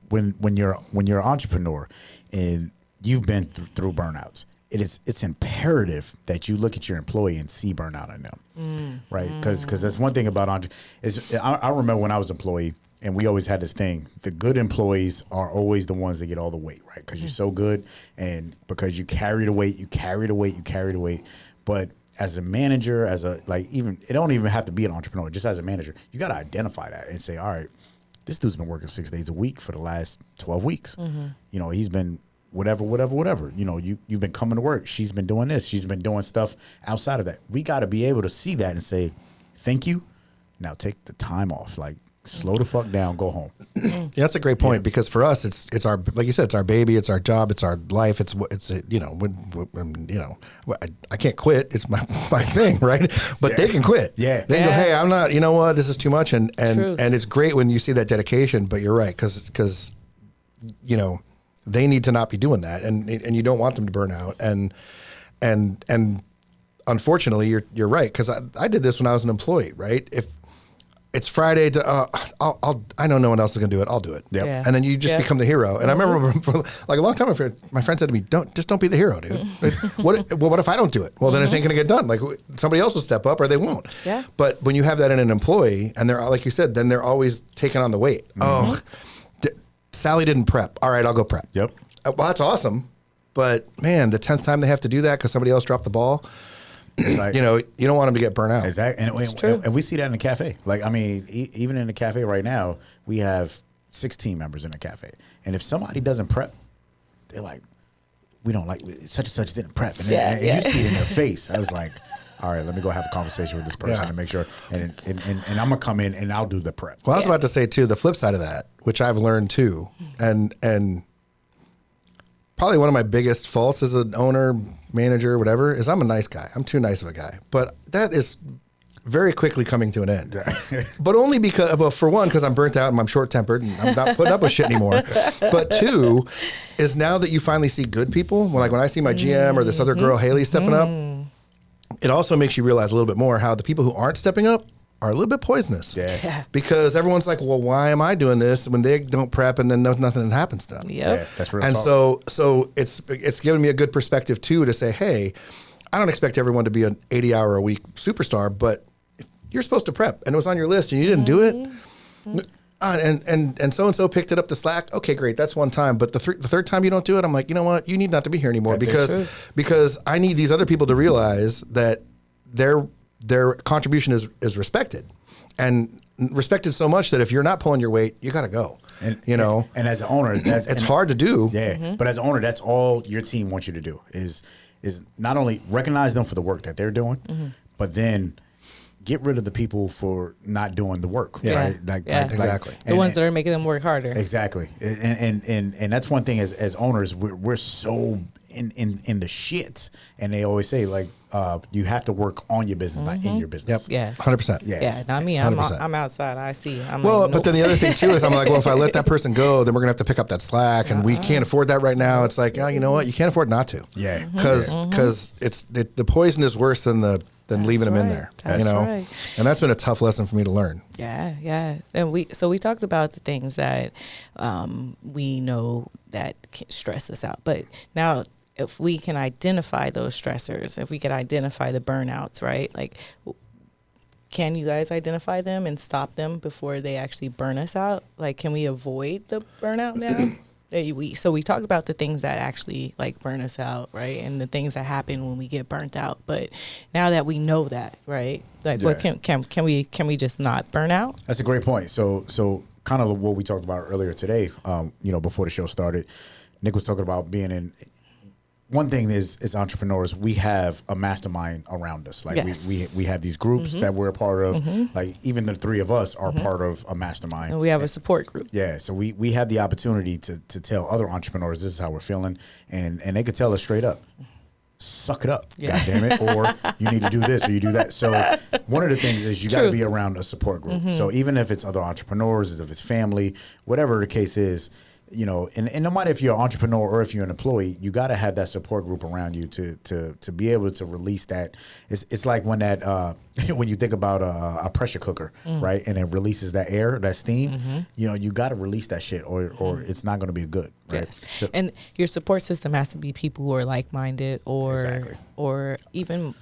when you're an entrepreneur and you've been through burnouts, it's imperative that you look at your employee and see burnout in them, right? Because that's one thing about I remember when I was an employee, and we always had this thing: the good employees are always the ones that get all the weight, right? Because you're so good, and because you carry the weight, But as a manager, it don't even have to be an entrepreneur. Just as a manager, you got to identify that and say, all right, this dude's been working 6 days a week for the last 12 weeks. He's been whatever. You've been coming to work. She's been doing this. She's been doing stuff outside of that. We got to be able to see that and say, thank you. Now take the time off. Like, slow the fuck down, go home. Yeah, that's a great point, because for us, it's our, like you said, it's our baby, it's our job, it's our life. I can't quit. It's my thing, right? But they can quit. Yeah. They go, hey, I'm not, you know what, this is too much. And it's great when you see that dedication, but you're right. Cause they need to not be doing that. And you don't want them to burn out. And unfortunately you're right. Cause I did this when I was an employee, right? If it's Friday, I know no one else is going to do it. I'll do it. Yep. Yeah. And then you just become the hero. And I remember for like a long time, my friend said to me, don't be the hero, dude. What if I don't do it? Well, then it ain't going to get done. Like, somebody else will step up or they won't. Yeah. But when you have that in an employee, and they're, like you said, then they're always taking on the weight. Oh, Sally didn't prep. All right, I'll go prep. Yep. Well, that's awesome. But man, the 10th time they have to do that because somebody else dropped the ball, like, you don't want them to get burnt out. Exactly. And we see that in the cafe. Like, I mean, even in the cafe right now, we have 6 team members in the cafe. And if somebody doesn't prep, they're like, we don't like, such and such didn't prep. And you see it in their face. I was like, all right, let me go have a conversation with this person and make sure. And I'm going to come in and I'll do the prep. Well, I was about to say, too, the flip side of that, which I've learned, too, and probably one of my biggest faults as an owner, manager, whatever, is I'm a nice guy. I'm too nice of a guy. But that is very quickly coming to an end. But only because, well, for one, because I'm burnt out and I'm short-tempered and I'm not putting up with shit anymore. But two, is now that you finally see good people, when I see my GM or this other girl, Haley, stepping up, it also makes you realize a little bit more how the people who aren't stepping up are a little bit poisonous. Yeah. Because everyone's like, well, why am I doing this when they don't prep and then nothing happens to them? Yep. Yeah, that's real And talk. so it's given me a good perspective too to say, hey, I don't expect everyone to be an 80-hour-a-week superstar, but if you're supposed to prep and it was on your list and you didn't do it, and so picked it up the slack. Okay, great, that's one time. But the third time you don't do it, I'm like, you know what? You need not to be here anymore because I need these other people to realize that their contribution is respected, and respected so much that if you're not pulling your weight, you got to go. And as an owner, it's hard to do. Yeah, but as an owner, that's all your team wants you to do is not only recognize them for the work that they're doing, but then get rid of the people for not doing the work. Yeah. Right? Exactly. The ones that are making them work harder. Exactly. And that's one thing as owners, we're so in the shit, and they always say, like, you have to work on your business, not in your business. Yeah. 100%. Yeah, not me. I'm outside. I see. But then the other thing too is I'm like, well, if I let that person go, then we're gonna have to pick up that slack, and we can't afford that right now. It's like, you know what? You can't afford not to. Yeah. Because the poison is worse than leaving them in there. That's right. And that's been a tough lesson for me to learn. Yeah. And we talked about the things that we know that can stress us out, but now, if we can identify those stressors, if we can identify the burnouts, right? Like, can you guys identify them and stop them before they actually burn us out? Like, can we avoid the burnout now? So we talked about the things that actually like burn us out, right? And the things that happen when we get burnt out. But now that we know that, right? Like, what can we just not burn out? That's a great point. So kind of what we talked about earlier today, before the show started, Nick was talking about being one thing is, as entrepreneurs, we have a mastermind around us. Like we have these groups that we're a part of. Like even the three of us are part of a mastermind. And we have a support group. Yeah, so we have the opportunity to tell other entrepreneurs this is how we're feeling, and they could tell us straight up, suck it up, God damn it, or you need to do this or you do that. So one of the things is you got to be around a support group. So even if it's other entrepreneurs, if it's family, whatever the case is, you know, and no matter if you're an entrepreneur or if you're an employee, you got to have that support group around you to be able to release that. It's like when that when you think about a pressure cooker, right, and it releases that air, that steam. You know, you got to release that shit, or it's not going to be good. Right? Yes. So, and your support system has to be people who are like-minded, or even.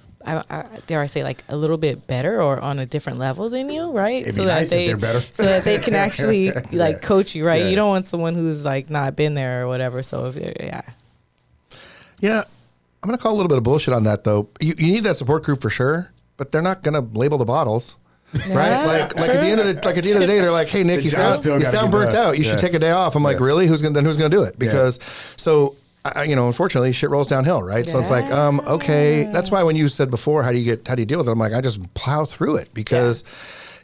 Dare I say, like a little bit better or on a different level than you, right? It'd be nice if they're better. So that they can actually like coach you, right? You don't want someone who's like not been there or whatever. So if yeah, I'm gonna call a little bit of bullshit on that though. You need that support group for sure, but they're not gonna label the bottles. Right, like at the end of the day, they're like, "Hey, Nick, you sound burnt out. You should take a day off." I'm like, "Really? Who's gonna do it?" Because you know, unfortunately, shit rolls downhill, right? So it's like, okay. That's why when you said before, how do you deal with it? I'm like, I just plow through it because,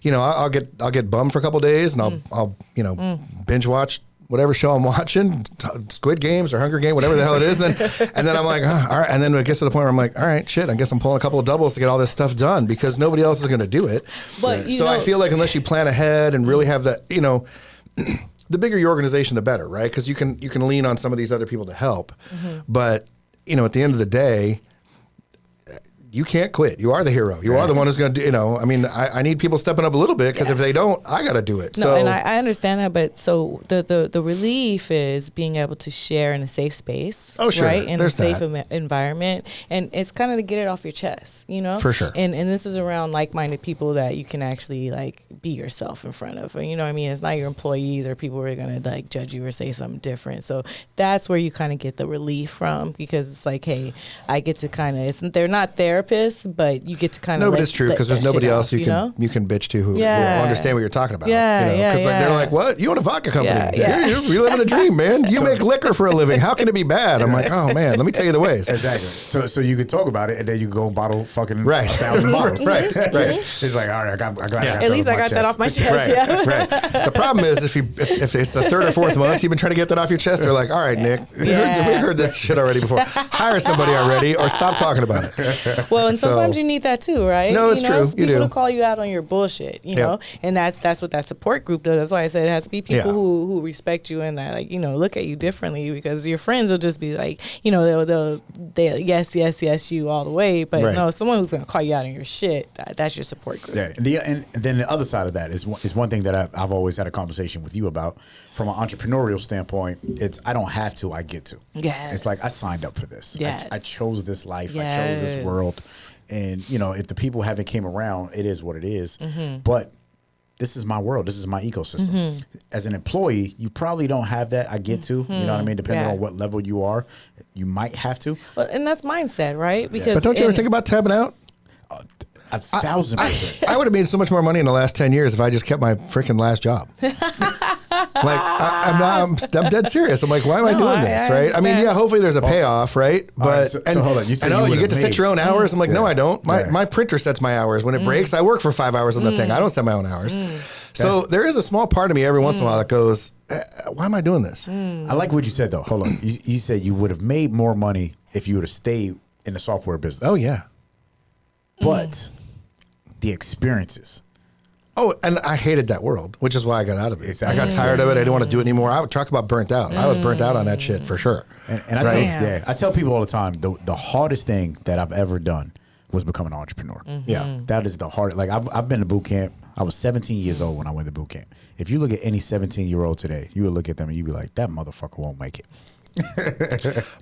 you know, I'll get bummed for a couple of days and I'll you know binge watch whatever show I'm watching, Squid Games or Hunger Game, whatever the hell it is. And then I'm like, all right. And then it gets to the point where I'm like, all right, shit, I guess I'm pulling a couple of doubles to get all this stuff done because nobody else is going to do it. But so I feel like unless you plan ahead and really have that, you know. The bigger your organization, the better, right? Because you can lean on some of these other people to help. But, you know, at the end of the day, you can't quit. You are the hero. You are the one who's going to do, you know, I mean, I need people stepping up a little bit because if they don't, I got to do it. No, so, and I understand that. But so the relief is being able to share in a safe space. Oh, sure. Right? In a safe environment. And it's kind of to get it off your chest, you know? For sure. And this is around like-minded people that you can actually like be yourself in front of. You know what I mean? It's not your employees or people who are going to like judge you or say something different. So that's where you kind of get the relief from because it's like, hey, I get to kind of, they're not therapists, but you get to kind of. No, but it's true because there's nobody else you can bitch to who will understand what you're talking about. Yeah, you know? Because like, they're like, what? You own a vodka company? You're living a dream, man. You make liquor for a living. How can it be bad? I'm like, oh man, let me tell you the ways. Exactly. So you could talk about it and then you go bottle fucking 1,000 bottles. Right. It's like, all right, I got at least I got that off my chest. Right. The problem is if it's the third or fourth month you've been trying to get that off your chest, they're like, all right, Nick, we heard this shit already before. Hire somebody already or stop talking about it. Well, and sometimes you need that too, right? No, it's true. You do. People to call you out on your bullshit, you know, and that's what that support group does. That's why I said it has to be people who respect you and that, like, you know, look at you differently because your friends will just be like, you know, they'll yes you all the way, but no, someone who's gonna call you out on your shit, that's your support group. Yeah, and then the other side of that is one thing that I've always had a conversation with you about from an entrepreneurial standpoint. It's I don't have to, I get to. Yes. It's like I signed up for this. Yes. I chose this life. Yes. I chose this world. And, you know, if the people haven't came around, it is what it is. But this is my world. This is my ecosystem. As an employee, you probably don't have that. I get to, you know what I mean? Depending on what level you are, you might have to. Well, and that's mindset, right? Because but don't you ever think about tabbing out? 1,000%. I would have made so much more money in the last 10 years if I just kept my freaking last job. Like I'm dead serious. I'm like, why am I doing this? Right? I mean, hopefully there's a payoff, right? But so hold on. You said you get to set your own hours. I'm like, no, I don't. My printer sets my hours. When it breaks, I work for 5 hours on the thing. I don't set my own hours. So there is a small part of me every once in a while that goes, why am I doing this? I like what you said though. Hold on. You said you would have made more money if you would have stayed in the software business. Oh yeah. But the experiences. Oh, and I hated that world, which is why I got out of it. Exactly. I got tired of it. I didn't want to do it anymore. I would talk about burnt out. I was burnt out on that shit for sure. And I tell people all the time, the hardest thing that I've ever done was become an entrepreneur. Yeah. That is the hardest. Like I've been to boot camp. I was 17 years old when I went to boot camp. If you look at any 17-year-old today, you would look at them and you'd be like, that motherfucker won't make it.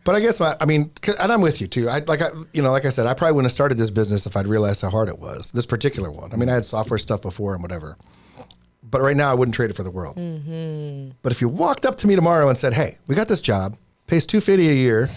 But I guess and I'm with you too. Like I said, I probably wouldn't have started this business if I'd realized how hard it was. This particular one. I mean, I had software stuff before and whatever, but right now I wouldn't trade it for the world. But if you walked up to me tomorrow and said, "Hey, we got this job, pays $250 a year,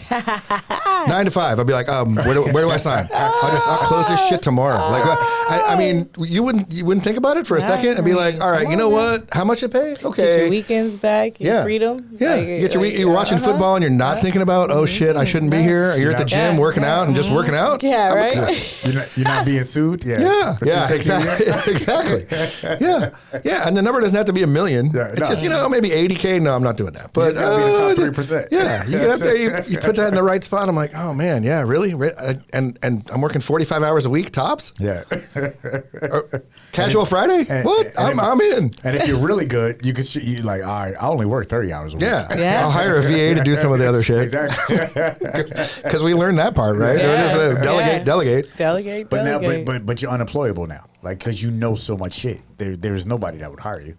9 to 5. I'll be like, where do I sign? I'll close this shit tomorrow. Like, I mean, you wouldn't think about it for a second and be like, all right, you know what? How much it pay? Okay. Get your weekends back, your freedom. Yeah. You're watching football and you're not thinking about, oh shit, I shouldn't be here. Or you're at the gym working out and just working out. Yeah, right. You're not being sued. Yeah, exactly. Exactly. Yeah. And the number doesn't have to be $1 million. It's just, maybe 80K. No, I'm not doing that. But it's got to be the top 3%. Yeah, you get up there, you put that in the right spot. I'm like, oh man, yeah, really? And I'm working 45 hours a week tops. Yeah. Casual Friday? What? I'm in. And if you're really good, you could you like, all right, I only work 30 hours a week. Yeah. I'll hire a VA to do some of the other shit. Exactly. Because we learned that part, right? Just delegate. But you're unemployable now, like because you know so much shit. There's nobody that would hire you.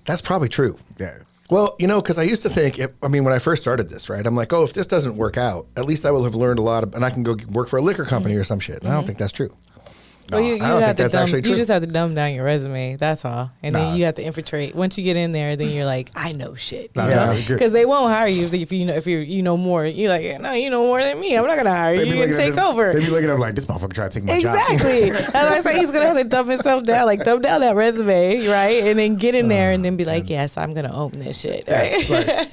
That's probably true. Yeah. Well, because I used to think, when I first started this, right, I'm like, oh, if this doesn't work out, at least I will have learned a lot, and I can go work for a liquor company or some shit. And I don't think that's true. Well, I don't think that's actually true. You just have to dumb down your resume. That's all. And then you have to infiltrate. Once you get in there, then you're like, I know shit. Because they won't hire you if you know more. You're like, no, you know more than me. I'm not gonna hire you. You can take over. They be looking at him like, this motherfucker trying to take my job. Exactly. That's why I say he's gonna have to dumb himself down, like dumb down that resume, right? And then get in there and then be like, yes, I'm gonna own this shit. Right?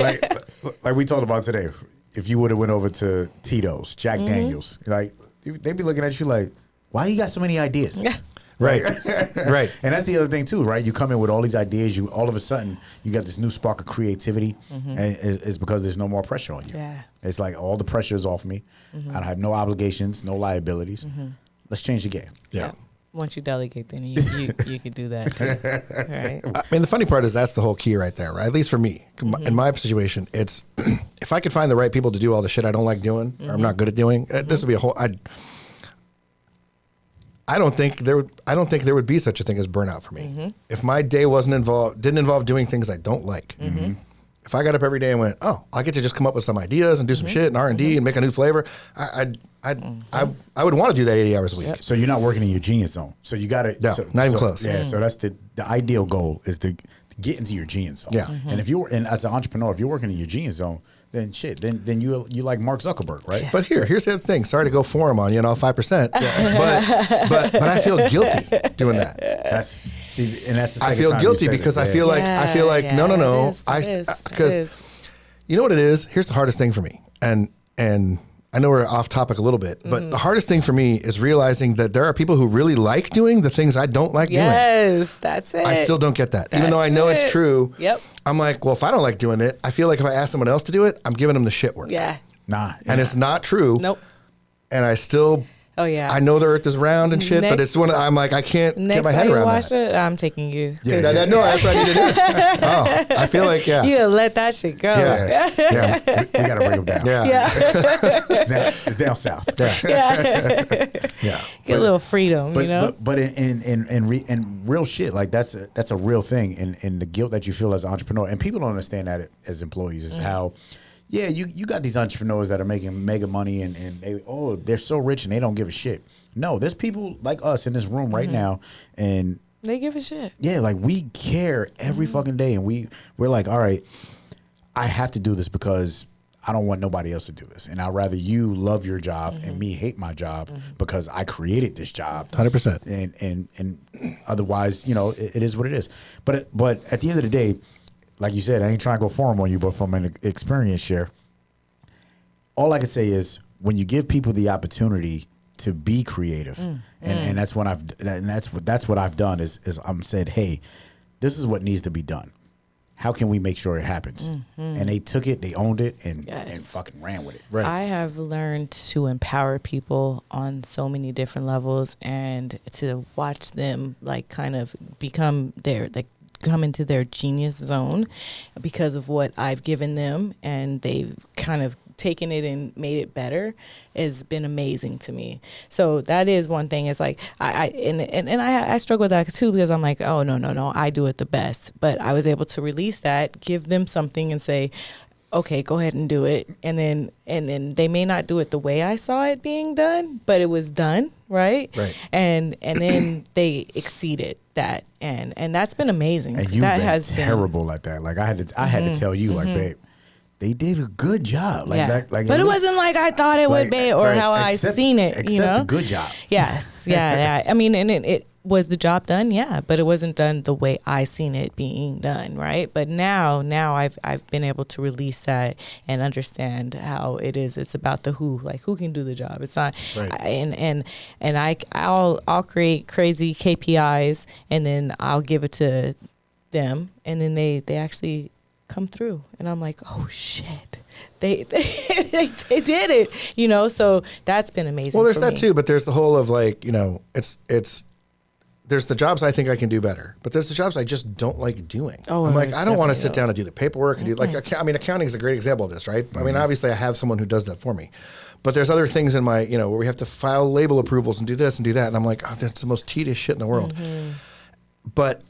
Like we talked about today. If you would have went over to Tito's, Jack Daniels, like they'd be looking at you like, why you got so many ideas? Yeah. Right. And that's the other thing too, right? You come in with all these ideas, you all of a sudden you got this new spark of creativity, and it's because there's no more pressure on you. Yeah. It's like all the pressure is off me. I have no obligations, no liabilities. Let's change the game. Yeah. Once you delegate, then you could do that too. Right. I mean, the funny part is that's the whole key right there, right? At least for me, in my situation, it's if I could find the right people to do all the shit I don't like doing or I'm not good at doing, this would be a whole. I don't think there would be such a thing as burnout for me. If my day didn't involve doing things I don't like. If I got up every day and went, oh, I get to just come up with some ideas and do some shit and R&D and make a new flavor, I would want to do that 80 hours a week. So you're not working in your genius zone. So you got to not even close. Yeah. So that's the ideal goal is to get into your genius zone. Yeah. And as an entrepreneur, if you're working in your genius zone, then shit, then you like Mark Zuckerberg, right? Yeah. But here's the other thing. Sorry to go forum on 5%. But I feel guilty doing that. That's the second I feel time guilty you said because it. I feel like no. Because you know what it is? Here's the hardest thing for me. And I know we're off topic a little bit, but the hardest thing for me is realizing that there are people who really like doing the things I don't like doing. Yes, that's it. I still don't get that. Even though I know it's true. Yep. I'm like, well, if I don't like doing it, I feel like if I ask someone else to do it, I'm giving them the shit work. Yeah. Nah. And it's not true. Nope. And I still... Oh yeah, I know the earth is round and shit, but it's one I'm like I can't get my head around wash that. it, I'm taking you. No, that's what I need to do. Oh, I feel like you gotta let that shit go. Yeah. We gotta bring them down. Yeah. It's down south. Yeah. Get a little freedom, But in real shit, like that's a real thing, and the guilt that you feel as an entrepreneur, and people don't understand that as employees is how. Yeah, you got these entrepreneurs that are making mega money and they're so rich and they don't give a shit. No, there's people like us in this room right now and they give a shit. Yeah, like we care every fucking day and we're like, all right, I have to do this because I don't want nobody else to do this. And I'd rather you love your job and me hate my job because I created this job. 100%. And otherwise, it is what it is. But at the end of the day, like you said, I ain't trying to go forum on you, but from an experience share, all I can say is when you give people the opportunity to be creative, and that's what I've done is I'm said, hey, this is what needs to be done. How can we make sure it happens? And they took it, they owned it, and fucking ran with it. Right. I have learned to empower people on so many different levels, and to watch them like kind of become come into their genius zone because of what I've given them, and they've kind of taken it and made it better has been amazing to me. So that is one thing. It's like I struggle with that too because I'm like, oh no, I do it the best. But I was able to release that, give them something, and say, okay, go ahead and do it. And then they may not do it the way I saw it being done, but it was done, right? Right. And then they exceeded that, and that's been amazing. And you've been terrible at that. Like I had to tell you, like, babe, they did a good job. Like yeah. that, like but it wasn't like I thought it would be or how I seen it. Except a good job. Yes. Yeah. I mean, and it was the job done? Yeah, but it wasn't done the way I seen it being done, right? But now I've been able to release that and understand how it is. It's about the who, like who can do the job. It's not, and I'll create crazy KPIs and then I'll give it to them, and then they actually come through, and I'm like, oh shit. They did it, you know. So that's been amazing. Well, there's that too, but there's the whole of like, you know, it's there's the jobs I think I can do better, but there's the jobs I just don't like doing. Oh, I'm like, I don't want to sit down and do the paperwork and do like, I mean, accounting is a great example of this, right? I mean, obviously I have someone who does that for me, but there's other things in my, you know, where we have to file label approvals and do this and do that. And I'm like, oh, that's the most tedious shit in the world. But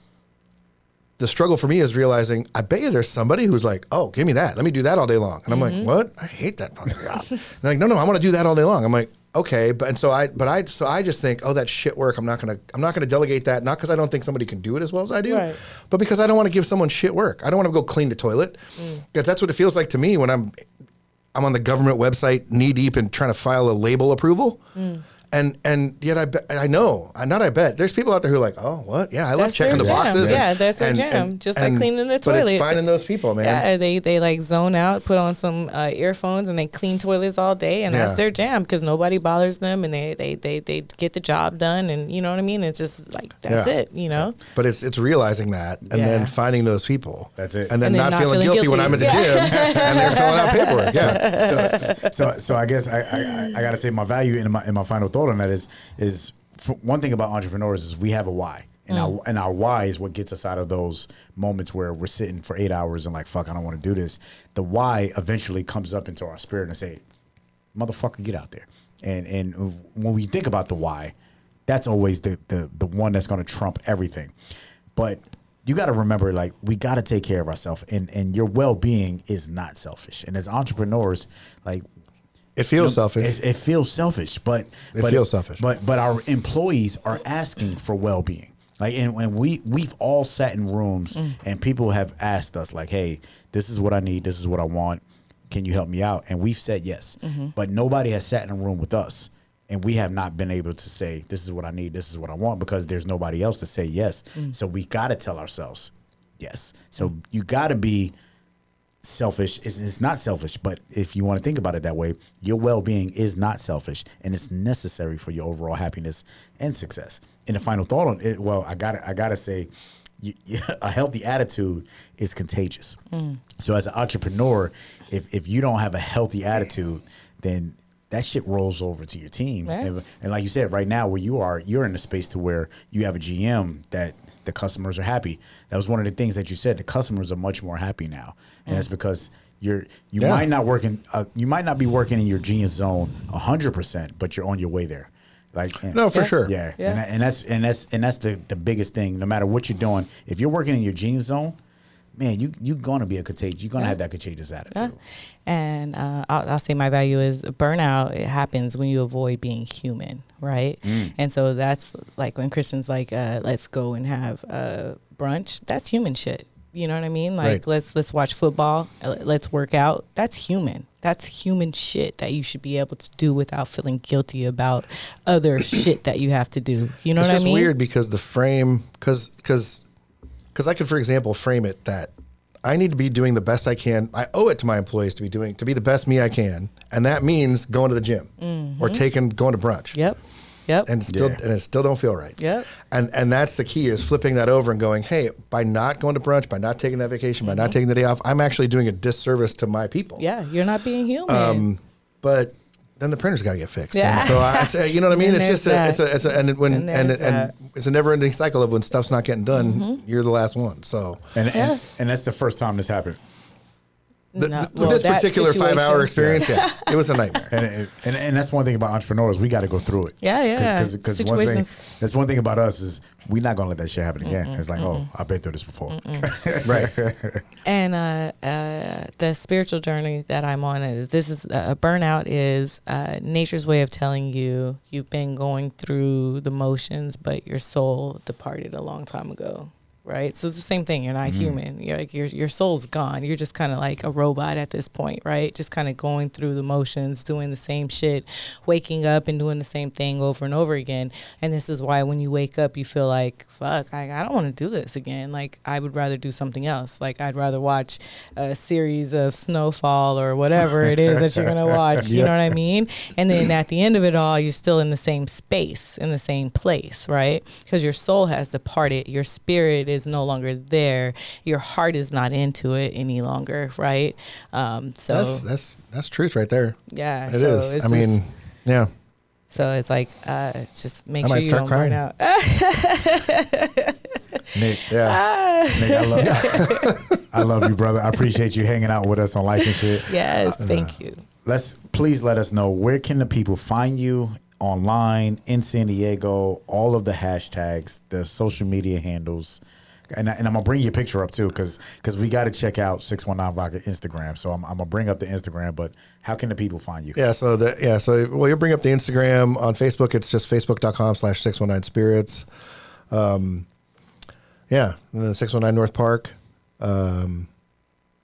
the struggle for me is realizing, I bet you there's somebody who's like, oh, give me that. Let me do that all day long. And I'm like, what? I hate that fucking job. They're like, no, I want to do that all day long. I'm like, okay, so I just think, oh, that shit work. I'm not gonna delegate that. Not because I don't think somebody can do it as well as I do, but because I don't want to give someone shit work. I don't want to go clean the toilet, because that's what it feels like to me when I'm on the government website knee deep and trying to file a label approval. And yet I bet there's people out there who are like, oh, what? Yeah, I love checking the boxes. Yeah, that's their jam. Just like cleaning the toilet. But it's finding those people, man. Yeah, they like zone out, put on some earphones, and they clean toilets all day, and that's their jam because nobody bothers them, and they get the job done, and you know what I mean. It's just like that's it, you know. But it's realizing that, and then finding those people. That's it. And then not feeling guilty when I'm at the gym and they're filling out paperwork. Yeah. So I guess I gotta say my value in my final thought on that is one thing about entrepreneurs is we have a why, and our why is what gets us out of those moments where we're sitting for 8 hours and like, fuck, I don't want to do this. The why eventually comes up into our spirit and say, motherfucker, get out there. And when we think about the why, that's always the one that's going to trump everything. But you got to remember, like, we got to take care of ourselves, and your well-being is not selfish. And as entrepreneurs, like, it feels selfish. It feels selfish, but our employees are asking for well-being. Like, and we've all sat in rooms and people have asked us like, hey, this is what I need. This is what I want. Can you help me out? And we've said yes, but nobody has sat in a room with us and we have not been able to say, this is what I need. This is what I want, because there's nobody else to say yes. So we got to tell ourselves yes. So you got to be selfish. It's not selfish, but if you want to think about it that way, your well-being is not selfish, and it's necessary for your overall happiness and success. And the final thought on it, well, I gotta say, a healthy attitude is contagious. So as an entrepreneur, if you don't have a healthy attitude, then that shit rolls over to your team. And like you said, right now where you are, you're in a space to where you have a GM that the customers are happy. That was one of the things that you said. The customers are much more happy now, and it's because you might not be working in your genius zone 100%, but you're on your way there. Like, for sure. Yeah. And that's the biggest thing. No matter what you're doing, if you're working in your genius zone, man, you're gonna be you're gonna have that contagious attitude. And I'll say my value is burnout. It happens when you avoid being human, right? And so that's like when Christian's like, let's go and have brunch. That's human shit. You know what I mean? Like, let's watch football. Let's work out. That's human. That's human shit that you should be able to do without feeling guilty about other shit that you have to do. You know what I mean? It's just weird because the frame, because I could, for example, frame it that I need to be doing the best I can. I owe it to my employees to be the best me I can, and that means going to the gym or going to brunch. Yep. And it still don't feel right. Yep. And that's the key, is flipping that over and going, hey, by not going to brunch, by not taking that vacation, by not taking the day off, I'm actually doing a disservice to my people. Yeah, you're not being human. But then the printer's got to get fixed. Yeah. And so I say, you know what I mean? It's just it's a never-ending cycle of when stuff's not getting done, you're the last one. So and that's the first time this happened. This particular 5-hour experience, it was a nightmare. And that's one thing about entrepreneurs. We got to go through it. Because that's one thing about us is we're not going to let that shit happen again. It's like, oh, I've been through this before. Right. And the spiritual journey that I'm on, this is a burnout is nature's way of telling you you've been going through the motions, but your soul departed a long time ago. right? So it's the same thing. You're not human. You're like your soul's gone. You're just kind of like a robot at this point, right? Just kind of going through the motions, doing the same shit, waking up and doing the same thing over and over again. And this is why when you wake up, you feel like, fuck, I don't want to do this again. Like, I would rather do something else. Like, I'd rather watch a series of Snowfall or whatever it is that you're going to watch. You know what I mean? And then at the end of it all, you're still in the same space, in the same place, right? Because your soul has departed. Your spirit is no longer there. Your heart is not into it any longer, right? So that's truth right there. Yeah, it is. I mean, yeah. So it's like, just make I sure might you start don't burn crying. out. Nick, Yeah. Nick, I love you, brother. I appreciate you hanging out with us on Lyfe and Shit. Yes, thank you. Please let us know, where can the people find you online in San Diego, all of the hashtags, the social media handles. And I'm gonna bring your picture up too, because we got to check out 619 Vodka Instagram. So I'm gonna bring up the Instagram, but how can the people find you? Well, you'll bring up the Instagram. On Facebook, it's just facebook.com/619spirits. And then 619 North Park. And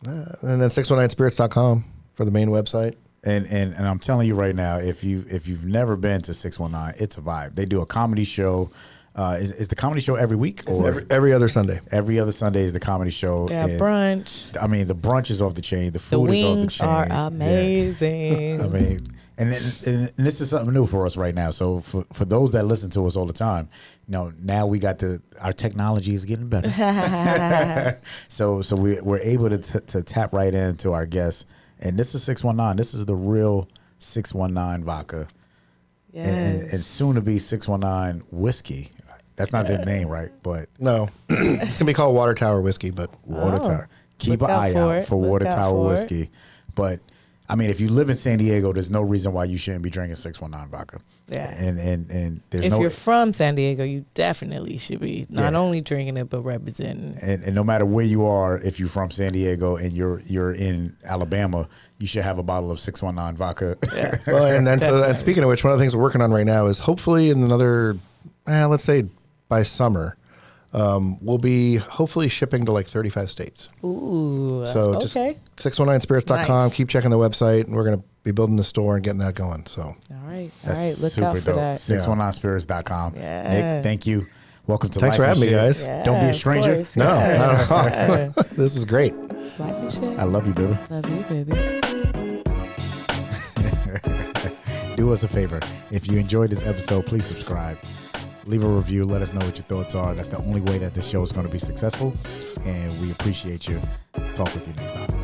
then 619spirits.com for the main website. And I'm telling you right now, if you've never been to 619, it's a vibe. They do a comedy show. Is the comedy show every week or every other Sunday? Every other Sunday is the comedy show. Yeah, and, brunch. I mean, the brunch is off the chain. The food is off the chain. The wings are amazing. Yeah. I mean, and this is something new for us right now. So for those that listen to us all the time, now we got our technology is getting better. so we're able to tap right into our guests. And this is 619. This is the real 619 vodka. Yes. And soon to be 619 whiskey. That's not their name, right? But no, it's gonna be called Water Tower Whiskey. But Water Tower. Keep an eye out for Water Tower whiskey. But I mean, if you live in San Diego, there's no reason why you shouldn't be drinking 619 vodka. Yeah. And there's if you're from San Diego, you definitely should be not only drinking it but representing. And no matter where you are, if you're from San Diego and you're in Alabama, you should have a bottle of 619 vodka. Yeah. Well, and speaking of which, one of the things we're working on right now is hopefully in another, let's say by summer, we'll be hopefully shipping to like 35 states. Ooh. So just 619spirits.com. Nice. Keep checking the website, and we're going to be building the store and getting that going. So all right. That's Look out for dope. that. 619spirits.com. Yeah. Nick, thank you. Welcome to Thanks Lyfe for having and me, Shit. guys. Yeah, Don't be a stranger. No, not at all. This was great. It's Lyfe and Shit. I love you, baby. Love you, baby. Do us a favor. If you enjoyed this episode, please subscribe. Leave a review. Let us know what your thoughts are. That's the only way that this show is going to be successful. And we appreciate you. Talk with you next time.